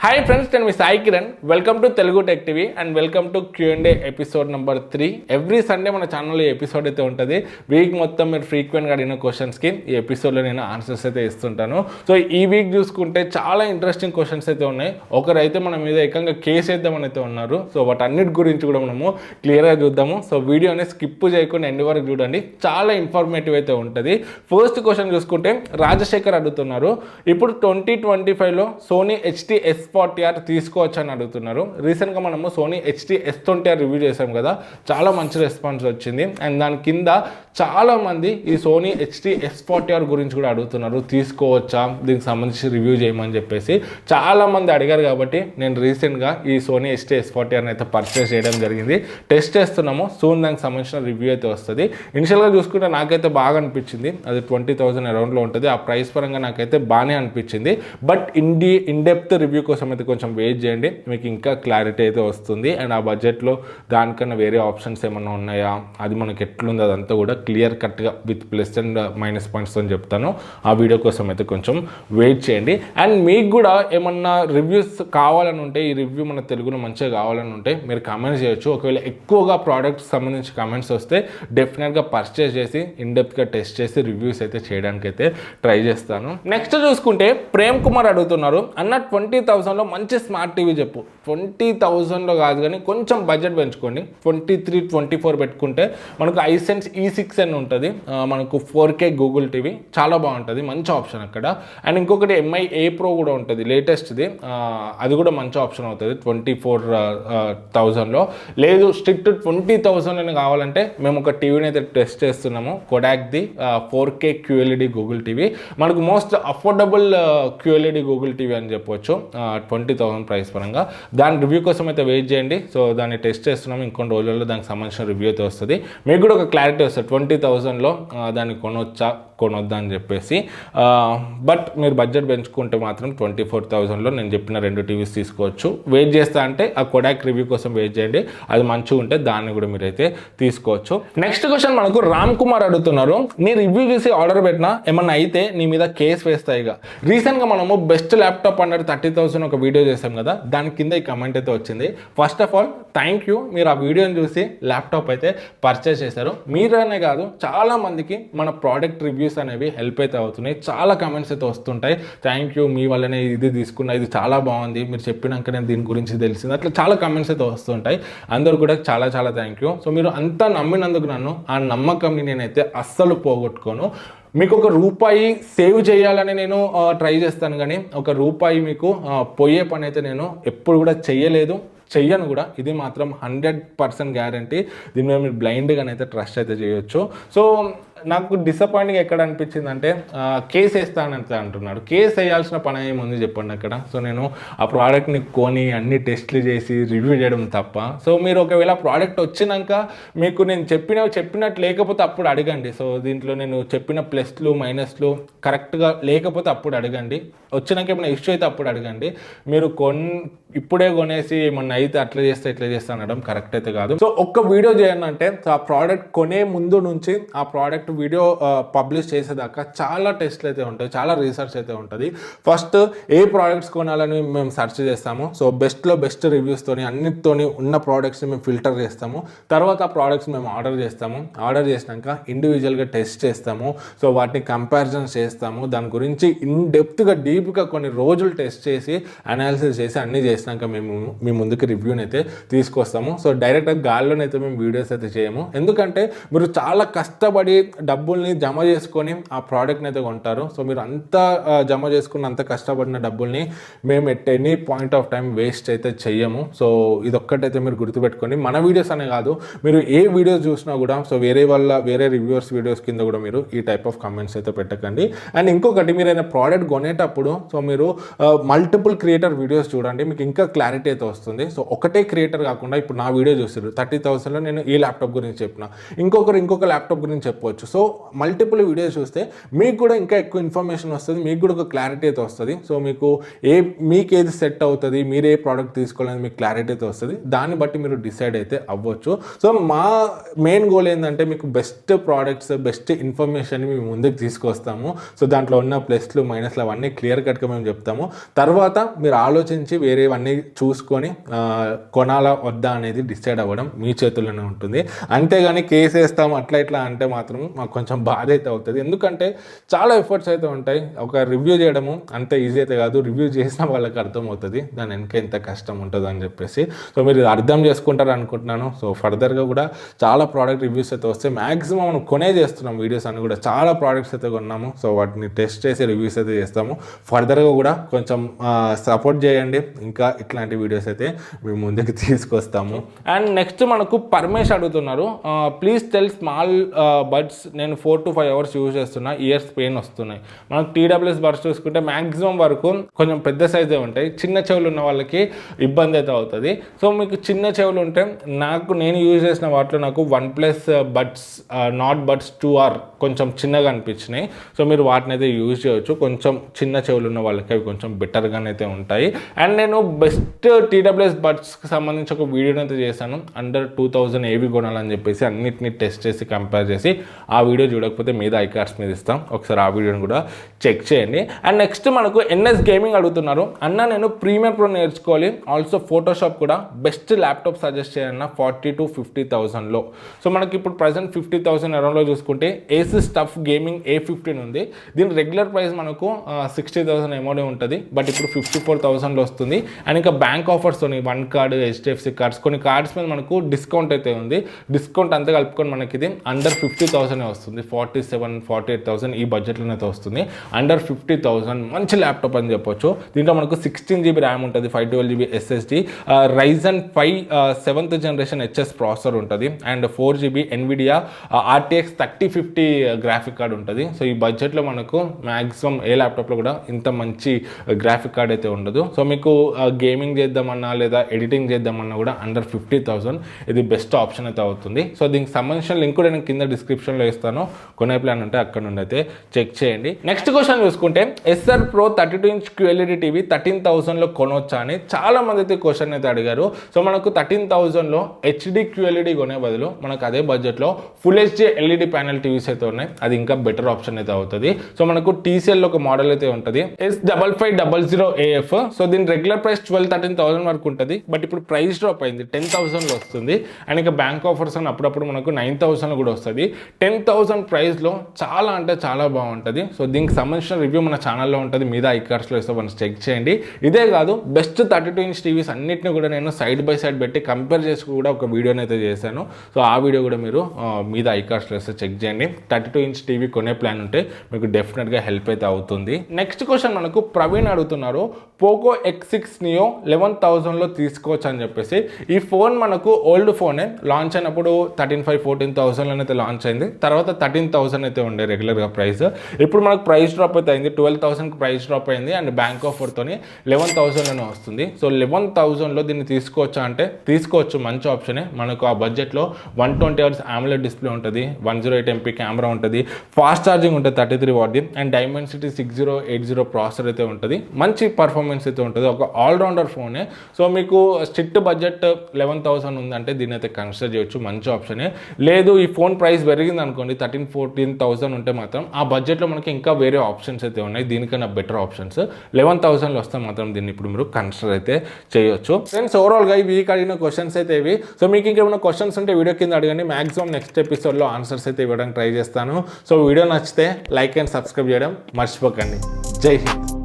Hi friends, నేను మీ Sai Kiran. Welcome to Telugu tech TV and welcome to Q&A episode number 3. Every Sunday మన ఛానల్లో ఈ ఎపిసోడ్ అయితే ఉంటుంది. వీక్ మొత్తం మీరు ఫ్రీక్వెంట్గా అడిగిన క్వశ్చన్స్కి ఈ ఎపిసోడ్లో నేను ఆన్సర్స్ అయితే ఇస్తుంటాను. సో ఈ వీక్ చూసుకుంటే చాలా ఇంట్రెస్టింగ్ క్వశ్చన్స్ అయితే ఉన్నాయి. ఒకరైతే మన మీద ఏకంగా కేసు వేద్దామని అయితే ఉన్నారు. సో వాటన్నిటి గురించి కూడా మనము క్లియర్గా చూద్దాము. సో వీడియోని స్కిప్ చేయకుండా ఎండ్ వరకు చూడండి, చాలా ఇన్ఫర్మేటివ్ అయితే ఉంటుంది. ఫస్ట్ క్వశ్చన్ చూసుకుంటే రాజశేఖర్ అడుగుతున్నారు, ఇప్పుడు 2025లో సోనీ HT-S40R తీసుకోవచ్చు అని అడుగుతున్నారు. రీసెంట్గా మనము సోనీ HT-S20R రివ్యూ చేసాం కదా, చాలా మంచి రెస్పాన్స్ వచ్చింది. అండ్ దాని కింద చాలామంది ఈ సోనీ HT-S40R గురించి కూడా అడుగుతున్నారు, తీసుకోవచ్చా, దీనికి సంబంధించి రివ్యూ చేయమని చెప్పేసి చాలామంది అడిగారు. కాబట్టి నేను రీసెంట్గా ఈ సోనీ HT-S40Rని అయితే పర్చేస్ చేయడం జరిగింది. టెస్ట్ చేస్తున్నాము, సూన్ దానికి సంబంధించిన రివ్యూ అయితే వస్తుంది. ఇనిషియల్గా చూసుకుంటే నాకైతే బాగా అనిపించింది, అది 20,000 అరౌండ్లో ఉంటుంది. ఆ ప్రైస్ పరంగా నాకైతే బాగానే అనిపించింది. బట్ ఇన్డెప్త్ రివ్యూ కోసం అయితే కొంచెం వెయిట్ చేయండి, మీకు ఇంకా క్లారిటీ అయితే వస్తుంది. అండ్ ఆ బడ్జెట్లో దానికన్నా వేరే ఆప్షన్స్ ఏమన్నా ఉన్నాయా, అది మనకి ఎట్లుంది అదంతా కూడా క్లియర్ కట్గా విత్ ప్లస్ అండ్ మైనస్ పాయింట్స్తో చెప్తాను. ఆ వీడియో కోసం అయితే కొంచెం వెయిట్ చేయండి. అండ్ మీకు కూడా ఏమన్నా రివ్యూస్ కావాలని ఉంటే, ఈ రివ్యూ మన తెలుగులో మంచిగా కావాలని ఉంటే మీరు కామెంట్స్ చేయొచ్చు. ఒకవేళ ఎక్కువగా ప్రోడక్ట్స్ సంబంధించి కామెంట్స్ వస్తే డెఫినెట్గా పర్చేస్ చేసి ఇన్డెప్త్గా టెస్ట్ చేసి రివ్యూస్ అయితే చేయడానికి అయితే ట్రై చేస్తాను. నెక్స్ట్ చూసుకుంటే ప్రేమ్ కుమార్ అడుగుతున్నారు, అన్న 20,000లో మంచి స్మార్ట్ టీవీ చెప్పు. 20,000లో కాదు కానీ కొంచెం బడ్జెట్ పెంచుకోండి, 23-24 పెట్టుకుంటే మనకు iSense E6N ఉంటుంది. మనకు 4K గూగుల్ టీవీ చాలా బాగుంటుంది, మంచి ఆప్షన్ అక్కడ. అండ్ ఇంకొకటి MI A Pro కూడా ఉంటుంది, లేటెస్ట్ది. అది కూడా మంచి ఆప్షన్ అవుతుంది 24,000లో. లేదు స్ట్రిక్ట్ 20,000 కావాలంటే మేము ఒక టీవీని అయితే టెస్ట్ చేస్తున్నాము, కొడాక్ది 4K QLED గూగుల్ టీవీ. మనకు most affordable QLED Google TV అని చెప్పవచ్చు 20,000 ప్రైస్ పరంగా. దాని రివ్యూ కోసం అయితే వెయిట్ చేయండి. సో దాన్ని టెస్ట్ చేస్తున్నాము, ఇంకొన్ని రోజుల్లో దానికి సంబంధించిన రివ్యూ అయితే వస్తుంది. మీకు కూడా ఒక క్లారిటీ వస్తుంది 20,000లో దాన్ని కొనొచ్చా కొనొద్దా అని చెప్పేసి. బట్ మీరు బడ్జెట్ పెంచుకుంటే మాత్రం 24,000లో నేను చెప్పిన 2 టీవీస్ తీసుకోవచ్చు. వెయిట్ చేస్తా అంటే ఆ కొడాక్ రివ్యూ కోసం వెయిట్ చేయండి, అది మంచిగా ఉంటే దాన్ని కూడా మీరైతే తీసుకోవచ్చు. నెక్స్ట్ క్వశ్చన్ మనకు రామ్ కుమార్ అడుగుతున్నారు, నీ రివ్యూ చూసి ఆర్డర్ పెట్టినా ఏమన్నా అయితే నీ మీద కేసు వేస్తాయిగా. రీసెంట్గా మనము బెస్ట్ ల్యాప్టాప్ అండర్ 30,000 ఒక వీడియో చేసాం కదా, దాని కింద ఈ కమెంట్ అయితే వచ్చింది. First of all thank you, మీరు ఆ వీడియోని చూసి ల్యాప్టాప్ అయితే పర్చేస్ చేశారు. మీరనే కాదు చాలా మందికి మన ప్రోడక్ట్ రివ్యూస్ అనేవి హెల్ప్ అయితే అవుతున్నాయి. చాలా కమెంట్స్ అయితే వస్తుంటాయి, థ్యాంక్ యూ మీ వల్లనే ఇది తీసుకున్నా, ఇది చాలా బాగుంది, మీరు చెప్పినాక నేను దీని గురించి తెలిసింది, అట్లా చాలా కమెంట్స్ అయితే వస్తుంటాయి. అందరూ కూడా చాలా చాలా థ్యాంక్ యూ. సో మీరు అంతా నమ్మినందుకు నన్ను ఆ నమ్మకంని నేనైతే అస్సలు పోగొట్టుకోను. మీకు ఒక రూపాయి సేవ్ చేయాలని నేను ట్రై చేస్తాను, కానీ ఒక రూపాయి మీకు పోయే పని అయితే నేను ఎప్పుడు కూడా చెయ్యను కూడా. ఇది మాత్రం 100% గ్యారంటీ. దీని మీద మీరు బ్లైండ్గానైతే ట్రస్ట్ అయితే చేయొచ్చు. సో నాకు డిసప్పాయింటింగ్ ఎక్కడ అనిపించింది అంటే, కేసు వేస్తానంటే అంటున్నాడు. కేసు వేయాల్సిన పని ఏముంది చెప్పండి అక్కడ. సో నేను ఆ ప్రోడక్ట్ని కొని అన్ని టెస్ట్లు చేసి రివ్యూ చేయడం తప్ప. సో మీరు ఒకవేళ ప్రోడక్ట్ వచ్చినాక మీకు నేను చెప్పినట్టు లేకపోతే అప్పుడు అడగండి. సో దీంట్లో నేను చెప్పిన ప్లస్లు మైనస్లు కరెక్ట్గా లేకపోతే అప్పుడు అడగండి. వచ్చినాక ఏమైనా ఇష్యూ అయితే అప్పుడు అడగండి. మీరు ఇప్పుడే కొనేసి ఏమన్నా అయితే అట్లా చేస్తే ఇట్లా చేస్తా అనడం కరెక్ట్ అయితే కాదు. సో ఒక్క వీడియో చేయండి అంటే ఆ ప్రోడక్ట్ కొనే ముందు నుంచి ఆ ప్రోడక్ట్ వీడియో పబ్లిష్ చేసేదాకా చాలా టెస్ట్లు అయితే ఉంటాయి, చాలా రీసెర్చ్ అయితే ఉంటుంది. ఫస్ట్ ఏ ప్రోడక్ట్స్ కొనాలని మేము సెర్చ్ చేస్తాము. సో బెస్ట్లో బెస్ట్ రివ్యూస్తోని అన్నిటితోని ఉన్న ప్రోడక్ట్స్ని మేము ఫిల్టర్ చేస్తాము. తర్వాత ఆ ప్రోడక్ట్స్ మేము ఆర్డర్ చేస్తాము. ఆర్డర్ చేసినాక ఇండివిజువల్గా టెస్ట్ చేస్తాము. సో వాటిని కంపారిజన్స్ చేస్తాము. దాని గురించి ఇన్డెప్త్గా డీప్గా కొన్ని రోజులు టెస్ట్ చేసి అనాలిసిస్ చేసి అన్నీ చేసినాక మేము మీ ముందుకు రివ్యూని అయితే తీసుకొస్తాము. సో డైరెక్ట్గా గాల్లోనైతే మేము వీడియోస్ అయితే చేయము, ఎందుకంటే మీరు చాలా కష్టపడి డబ్బుల్ని జమ చేసుకొని ఆ ప్రోడక్ట్ని అయితే కొంటారు. సో మీరు అంతా జమ చేసుకున్న అంత కష్టపడిన డబ్బుల్ని మేము at any point of time waste అయితే చెయ్యము. సో ఇదొక్కటైతే మీరు గుర్తుపెట్టుకోండి. మన వీడియోస్ అనే కాదు, మీరు ఏ వీడియోస్ చూసినా కూడా సో వేరే రివ్యూవర్స్ వీడియోస్ కింద కూడా మీరు ఈ టైప్ ఆఫ్ కమెంట్స్ అయితే పెట్టకండి. అండ్ ఇంకొకటి, మీరు ఏదైనా ప్రోడక్ట్ కొనేటప్పుడు సో మీరు మల్టిపుల్ క్రియేటర్ వీడియోస్ చూడండి, మీకు ఇంకా క్లారిటీ అయితే వస్తుంది. సో సో ఒకటే క్రియేటర్ కాకుండా ఇప్పుడు నా వీడియో చూసారు 30,000లో నేను ఈ ల్యాప్టాప్ గురించి చెప్పిన, ఇంకొక ల్యాప్టాప్ గురించి చెప్పవచ్చు. సో మల్టిపుల్ వీడియోస్ చూస్తే మీకు కూడా ఇంకా ఎక్కువ ఇన్ఫర్మేషన్ వస్తుంది, మీకు కూడా ఒక క్లారిటీ అయితే వస్తుంది. సో మీకు ఏది సెట్ అవుతుంది, మీరు ఏ ప్రోడక్ట్ తీసుకోవాలని మీకు క్లారిటీ అయితే వస్తుంది. దాన్ని బట్టి మీరు డిసైడ్ అయితే అవ్వచ్చు. సో మా మెయిన్ గోల్ ఏంటంటే మీకు బెస్ట్ ప్రోడక్ట్స్, బెస్ట్ ఇన్ఫర్మేషన్ మేము ముందుకు తీసుకొస్తాము. సో దాంట్లో ఉన్న ప్లస్లు మైనస్లు అవన్నీ క్లియర్ కట్గా మేము చెప్తాము. తర్వాత మీరు ఆలోచించి వేరేవన్నీ చూసుకొని కొనాలా వద్దా అనేది డిసైడ్ అవ్వడం మీ చేతుల్లోనే ఉంటుంది. అంతేగాని కేసు వేస్తాము అట్లా ఇట్లా అంటే మాత్రం మాకు కొంచెం బాధ అయితే అవుతుంది. ఎందుకంటే చాలా ఎఫర్ట్స్ అయితే ఉంటాయి. ఒక రివ్యూ చేయడము అంత ఈజీ అయితే కాదు. రివ్యూ చేసిన వాళ్ళకి అర్థమవుతుంది దాని వెనక ఎంత కష్టం ఉంటుంది అని చెప్పేసి. సో మీరు అర్థం చేసుకుంటారు అనుకుంటున్నాను. సో ఫర్దర్గా కూడా చాలా ప్రోడక్ట్ రివ్యూస్ అయితే వస్తాయి. మ్యాక్సిమం మనం కొనే చేస్తున్నాం వీడియోస్ అని కూడా చాలా ప్రోడక్ట్స్ అయితే కొన్నాము. సో వాటిని టెస్ట్ చేసి రివ్యూస్ అయితే చేస్తాము. ఫర్దర్గా కూడా కొంచెం సపోర్ట్ చేయండి. ఇంకా ఇట్లాంటి వీడియోస్ అయితే మేము ముందుకు తీసుకొస్తాము. అండ్ నెక్స్ట్ మనకు పరమేష్ అడుగుతున్నారు, ప్లీజ్ టెల్ స్మాల్ బడ్స్, నేను 4 to 5 hours యూజ్ చేస్తున్నా, ఇయర్స్ పెయిన్ వస్తున్నాయి. మనకు TWS బడ్స్ చూసుకుంటే మ్యాక్సిమం వరకు కొంచెం పెద్ద సైజే ఉంటాయి. చిన్న చెవులు ఉన్న వాళ్ళకి ఇబ్బంది అయితే అవుతుంది. సో మీకు చిన్న చెవులు ఉంటే నేను యూజ్ చేసిన వాటిలో నాకు OnePlus buds not buds 2R కొంచెం చిన్నగా అనిపించినాయి. సో మీరు వాటిని అయితే యూజ్ చేయవచ్చు. కొంచెం చిన్న చెవులు ఉన్న వాళ్ళకి అవి కొంచెం బెటర్గానైతే ఉంటాయి. అండ్ నేను బెస్ట్ TWS బడ్స్కి సంబంధించి ఒక వీడియోని అయితే చేశాను. అండర్ 2000 ఏవి కొనాలని చెప్పేసి అన్నిటిని టెస్ట్ చేసి కంపేర్ చేసి ఆ వీడియో చూడకపోతే మీద ఐకార్డ్స్ మీద ఇస్తాం, ఒకసారి ఆ వీడియోని కూడా చెక్ చేయండి. అండ్ నెక్స్ట్ మనకు NS గేమింగ్ అడుగుతున్నారు, అన్న నేను ప్రీమియర్ ప్రో నేర్చుకోవాలి, ఆల్సో ఫోటోషాప్ కూడా, బెస్ట్ ల్యాప్టాప్ సజెస్ట్ చేయాలన్న 40,000 to 50,000లో. సో మనకి ఇప్పుడు ప్రజెంట్ 50,000 అరౌండ్లో చూసుకుంటే ఏసస్ టఫ్ గేమింగ్ A15 ఉంది. దీని రెగ్యులర్ ప్రైస్ మనకు 60,000 అమౌంట్ ఉంటుంది. బట్ ఇప్పుడు 54,000లో వస్తుంది. అండ్ ఇంకా బ్యాంక్ ఆఫర్స్ ఉన్నాయి, 1 కార్డ్, HDFC కార్డ్స్, కొన్ని కార్డ్స్ మీద మనకు డిస్కౌంట్ అయితే ఉంది. డిస్కౌంట్ అంతా కలుపుకొని మనకి ఇది అండర్ 50,000 వస్తుంది. 47,000-48,000 ఈ బడ్జెట్లోనే అయితే వస్తుంది. అండర్ 50,000 మంచి ల్యాప్టాప్ అని చెప్పొచ్చు. దీంట్లో మనకు 16 GB ర్యామ్ ఉంటుంది, 512 GB SSD, Ryzen 5 7th generation HS processor ఉంటుంది. And 4 GB NVIDIA RTX 3050 graphic card ఉంటుంది. సో ఈ బడ్జెట్లో మనకు మ్యాక్సిమం ఏ ల్యాప్టాప్లో కూడా ఇంత మంచి గ్రాఫిక్ కార్డ్ అయితే ఉండదు. సో మీకు గేమింగ్ చేద్దామన్నా లేదా ఎడిటింగ్ చేద్దామన్నా కూడా అండర్ 50,000 ఇది బెస్ట్ ఆప్షన్ అయితే అవుతుంది. సో దీనికి సంబంధించిన లింక్ కూడా నేను కింద డిస్క్రిప్షన్లో ఇస్తాను. కొనే ప్లాన్ ఉంటే అక్కడ నుండి అయితే చెక్ చేయండి. నెక్స్ట్ క్వశ్చన్ చూసుకుంటే SR Pro 32" QLED టీవీ 13,000లో కొనొచ్చా అని చాలా మంది అయితే క్వశ్చన్ అయితే అడిగారు. సో మనకు 13,000లో HD QLED కొనే బదులు మనకు అదే బడ్జెట్లో full HD LED panel TVs అయితే ఉన్నాయి. అది ఇంకా బెటర్ ఆప్షన్ అయితే అవుతుంది. సో మనకు TCL ఒక మోడల్ అయితే ఉంటుంది, S5500AF. సో దీని రెగ్యులర్ ప్రైస్ 12-13,000 వరకు ఉంటుంది. బట్ ఇప్పుడు ప్రైస్ డ్రాప్ అయింది, 10,000లో వస్తుంది. అండ్ ఇంకా బ్యాంక్ ఆఫర్స్ అని అప్పుడప్పుడు మనకు 9,000 కూడా వస్తుంది. 10,000 ప్రైస్లో చాలా అంటే చాలా బాగుంటుంది. సో దీనికి సంబంధించిన రివ్యూ మన ఛానల్లో ఉంటుంది, మీద ఐకార్డ్స్లో ఇస్తే మనం చెక్ చేయండి. ఇదే కాదు బెస్ట్ 32" టీవీస్ అన్నిటిని కూడా నేను సైడ్ బై సైడ్ పెట్టి కంపేర్ చేసి కూడా ఒక వీడియోని అయితే చేశాను. సో ఆ వీడియో కూడా మీరు మీద ఐకార్డ్స్లో ఇస్తే చెక్ చేయండి. 32" టీవీ కొనే ప్లాన్ ఉంటే మీకు డెఫినెట్గా హెల్ప్ అయితే అవుతుంది. నెక్స్ట్ క్వశ్చన్ మనకు ప్రవీణ్ అడుగుతున్నారు, పోకో X6 Neo 11,000లో తీసుకోవచ్చు అని చెప్పేసి. ఈ ఫోన్ మనకు ఓల్డ్ ఫోనే, లాంచ్ అయినప్పుడు 13,500-14,000 అయితే లాంచ్ అయింది. తర్వాత 13,000 అయితే ఉండే రెగ్యులర్గా ప్రైస్. ఇప్పుడు మనకు ప్రైస్ డ్రాప్ అయితే అయింది, 12,000కి ప్రైస్ డ్రాప్ అయింది. అండ్ బ్యాంక్ ఆఫర్తో 11,000లోనే వస్తుంది. సో 11,000లో దీన్ని తీసుకోవచ్చా అంటే తీసుకోవచ్చు, మంచి ఆప్షనే. మనకు ఆ బడ్జెట్లో 120 Hz AMOLED డిస్ప్లే ఉంటుంది, 108 MP కెమెరా ఉంటుంది, ఫాస్ట్ ఛార్జింగ్ ఉంటుంది 33 వాట్, అండ్ Dimensity 6080 ప్రాసెసర్ అయితే ఉంటుంది. మంచి పర్ఫార్మెన్స్ అయితే ఉంటుంది, ఒక ఆల్రౌండర్ ఫోనే. సో మీకు స్ట్రిక్ట్ బడ్జెట్ 11,000 ఉందంటే దీన్ని అయితే కన్సిడర్ చేయొచ్చు, మంచి ఆప్షనే. లేదు ఈ ఫోన్ ప్రైస్ పెరిగింది అనుకోండి 13,000-14,000 ఉంటే మాత్రం ఆ బడ్జెట్లో మనకి ఇంకా వేరే ఆప్షన్స్ అయితే ఉన్నాయి, దీనికన్నా బెటర్ ఆప్షన్స్. 11,000లో వస్తే మాత్రం దీన్ని ఇప్పుడు మీరు కన్సిడర్ అయితే చేయొచ్చు. ఫ్రెండ్స్ ఓవరాల్గా ఈ వీక్ అడిగిన క్వశ్చన్స్ అయితే ఇవి. సో మీకు ఇంకేమైనా క్వశ్చన్స్ ఉంటే వీడియో కింద అడగండి, మాక్సిమం నెక్స్ట్ ఎపిసోడ్లో ఆన్సర్స్ అయితే ఇవ్వడానికి ట్రై చేస్తాను. సో వీడియో నచ్చితే లైక్ అండ్ సబ్స్క్రైబ్ చేయడం మర్చిపోకండి. జై హింద్.